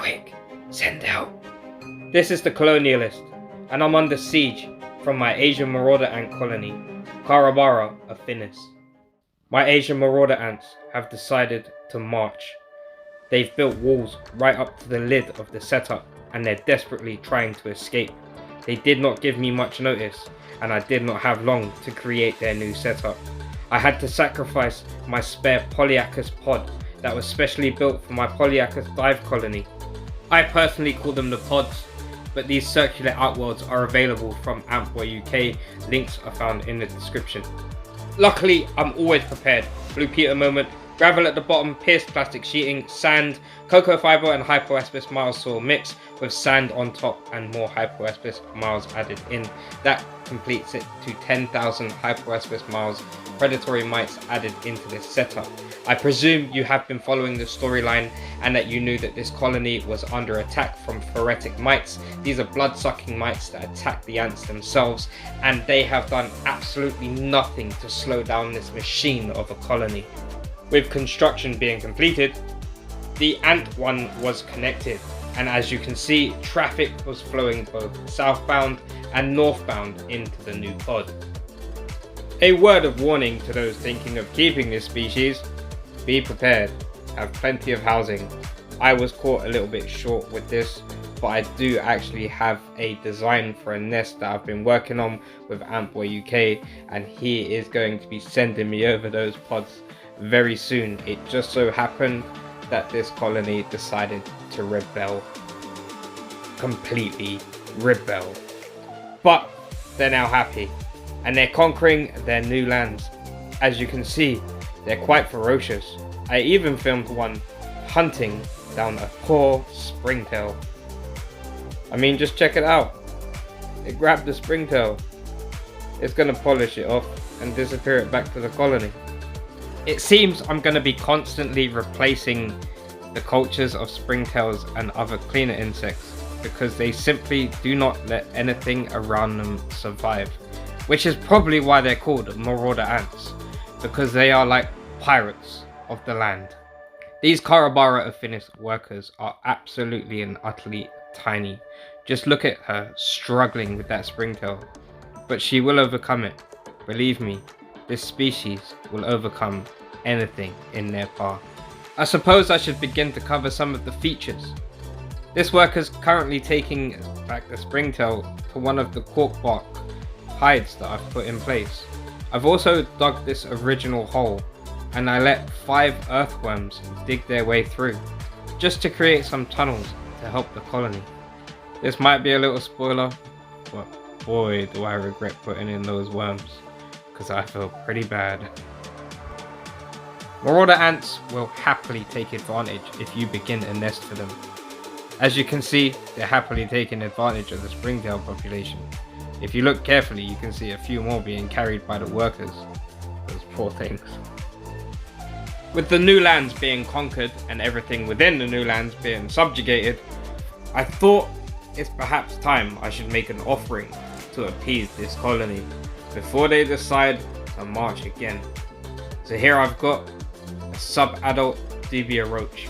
Quick, send help. This is the Colonialist, and I'm under siege from my Asian Marauder Ant colony, Carebara Affinis. My Asian Marauder Ants have decided to march. They've built walls right up to the lid of the setup, and they're desperately trying to escape. They did not give me much notice, and I did not have long to create their new setup. I had to sacrifice my spare Polyacus pod that was specially built for my Polyacus dive colony. I personally call them the pods, but these circular outworlds are available from Ant.Boy UK. Links are found in the description. Luckily, I'm always prepared. Blue Peter moment, gravel at the bottom, pierced plastic sheeting, sand, cocoa fibre and hypoaspis miles soil mix with sand on top and more hypoaspis miles added in. That completes it to 10,000 hypoaspis miles predatory mites added into this setup. I presume you have been following the storyline and that you knew that this colony was under attack from phoretic mites. These are blood-sucking mites that attack the ants themselves, and they have done absolutely nothing to slow down this machine of a colony. With construction being completed, the ant one was connected, and as you can see, traffic was flowing both southbound and northbound into the new pod. A word of warning to those thinking of keeping this species: be prepared, have plenty of housing. I was caught a little bit short with this, but I do actually have a design for a nest that I've been working on with Ant.Boy UK, and he is going to be sending me over those pods very soon. It just so happened that this colony decided to rebel. Completely rebel. But they're now happy, and they're conquering their new lands. As you can see, they're quite ferocious. I even filmed one hunting down a poor springtail. I mean, just check it out. It grabbed the springtail. It's gonna polish it off and disappear it back to the colony. It seems I'm gonna be constantly replacing the cultures of springtails and other cleaner insects because they simply do not let anything around them survive. Which is probably why they're called Marauder Ants, because they are like pirates of the land. These Carebara Affinis workers are absolutely and utterly tiny. Just look at her struggling with that springtail. But she will overcome it. Believe me, this species will overcome anything in their path. I suppose I should begin to cover some of the features. This worker's currently taking back the springtail to one of the cork bark hides that I've put in place. I've also dug this original hole, and I let 5 earthworms dig their way through, just to create some tunnels to help the colony. This might be a little spoiler, but boy do I regret putting in those worms, because I feel pretty bad. Marauder ants will happily take advantage if you begin a nest for them. As you can see, they're happily taking advantage of the springtail population. If you look carefully, you can see a few more being carried by the workers. Those poor things. With the new lands being conquered and everything within the new lands being subjugated, I thought it's perhaps time I should make an offering to appease this colony before they decide to march again. So here I've got a sub-adult dubia roach.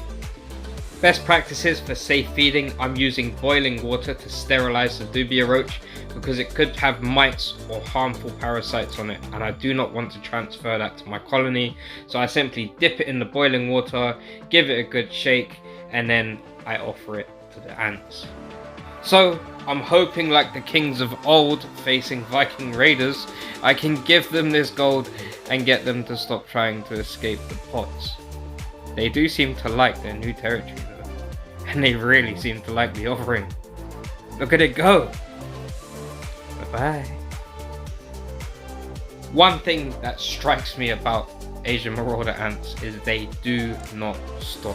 Best practices for safe feeding: I'm using boiling water to sterilize the dubia roach because it could have mites or harmful parasites on it, and I do not want to transfer that to my colony. So I simply dip it in the boiling water, give it a good shake, and then I offer it to the ants. So I'm hoping, like the kings of old facing Viking raiders, I can give them this gold and get them to stop trying to escape the pots. They do seem to like their new territory though, and they really seem to like the offering. Look at it go! Bye. One thing that strikes me about Asian Marauder Ants is they do not stop.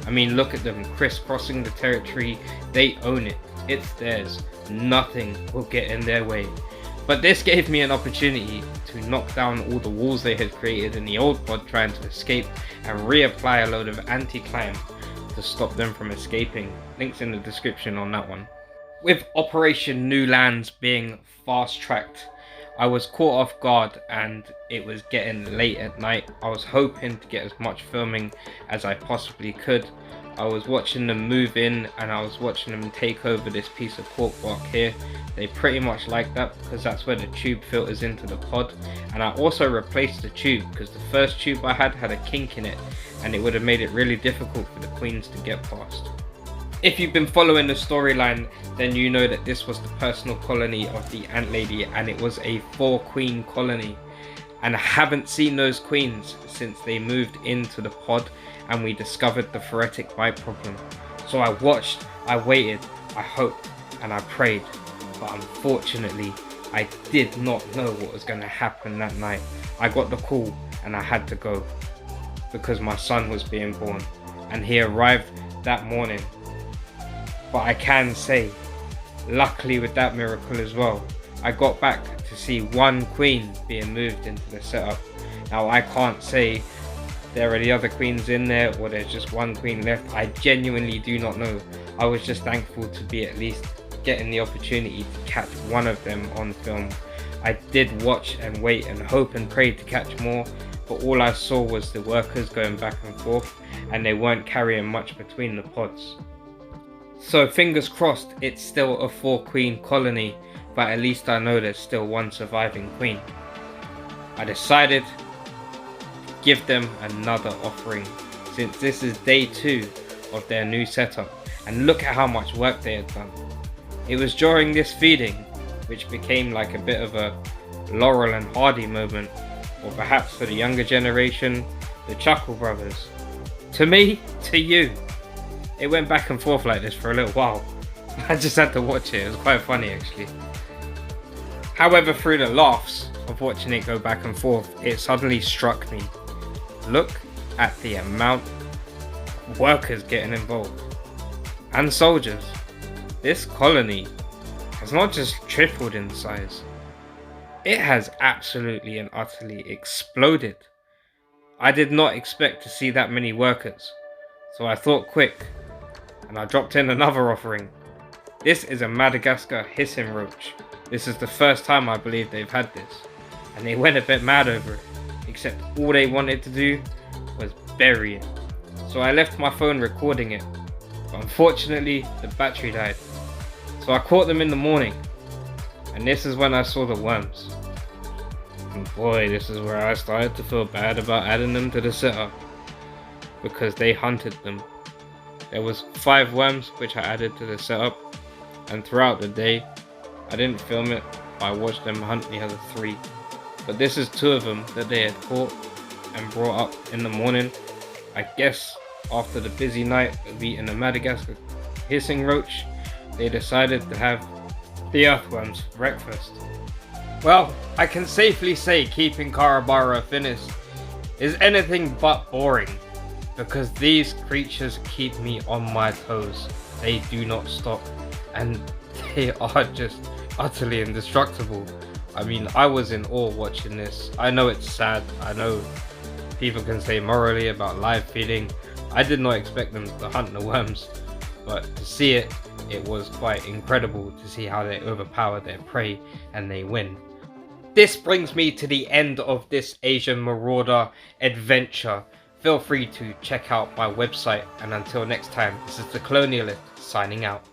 I mean, look at them crisscrossing the territory. They own it. It's theirs. Nothing will get in their way. But this gave me an opportunity to knock down all the walls they had created in the old pod trying to escape, and reapply a load of anti-climb to stop them from escaping. Links in the description on that one. With Operation New Lands being fast-tracked, I was caught off guard and it was getting late at night. I was hoping to get as much filming as I possibly could. I was watching them move in and I was watching them take over this piece of cork bark here. They pretty much like that because that's where the tube filters into the pod. And I also replaced the tube because the first tube I had a kink in it and it would have made it really difficult for the queens to get past. If you've been following the storyline, then you know that this was the personal colony of the ant lady and it was a 4-queen colony. And I haven't seen those queens since they moved into the pod and we discovered the ferretic bite problem. So I watched, I waited, I hoped and I prayed. But unfortunately, I did not know what was going to happen that night. I got the call and I had to go because my son was being born and he arrived that morning. But I can say, luckily with that miracle as well, I got back to see one queen being moved into the setup. Now I can't say there are the other queens in there or there's just one queen left. I genuinely do not know. I was just thankful to be at least getting the opportunity to catch one of them on film. I did watch and wait and hope and pray to catch more, but all I saw was the workers going back and forth and they weren't carrying much between the pods. So fingers crossed it's still a 4-queen colony, but at least I know there's still one surviving queen. I decided to give them another offering since this is day 2 of their new setup and look at how much work they had done. It was during this feeding, which became like a bit of a Laurel and Hardy moment, or perhaps for the younger generation, the Chuckle Brothers. To me, to you. It went back and forth like this for a little while. I just had to watch it, it was quite funny actually. However, through the laughs of watching it go back and forth, it suddenly struck me. Look at the amount of workers getting involved. And soldiers. This colony has not just tripled in size, it has absolutely and utterly exploded. I did not expect to see that many workers, so I thought quick, and I dropped in another offering. This is a Madagascar hissing roach. This is the first time I believe they've had this, and they went a bit mad over it, except all they wanted to do was bury it. So I left my phone recording it, but unfortunately the battery died. So I caught them in the morning, and this is when I saw the worms. And boy, this is where I started to feel bad about adding them to the setup, because they hunted them. There was 5 worms which I added to the setup, and throughout the day, I didn't film it, but I watched them hunt the other 3. But this is 2 of them that they had caught and brought up in the morning. I guess after the busy night of eating a Madagascar hissing roach, they decided to have the earthworms for breakfast. Well, I can safely say keeping Carebara Affinis is anything but boring, because these creatures keep me on my toes. They do not stop, and they are just utterly indestructible. I mean, I was in awe watching this. I know it's sad, I know people can say morally about live feeding. I did not expect them to hunt the worms, but to see it, it was quite incredible to see how they overpower their prey and they win. This brings me to the end of this Asian Marauder adventure. Feel free to check out my website, and until next time, this is the Colonialist signing out.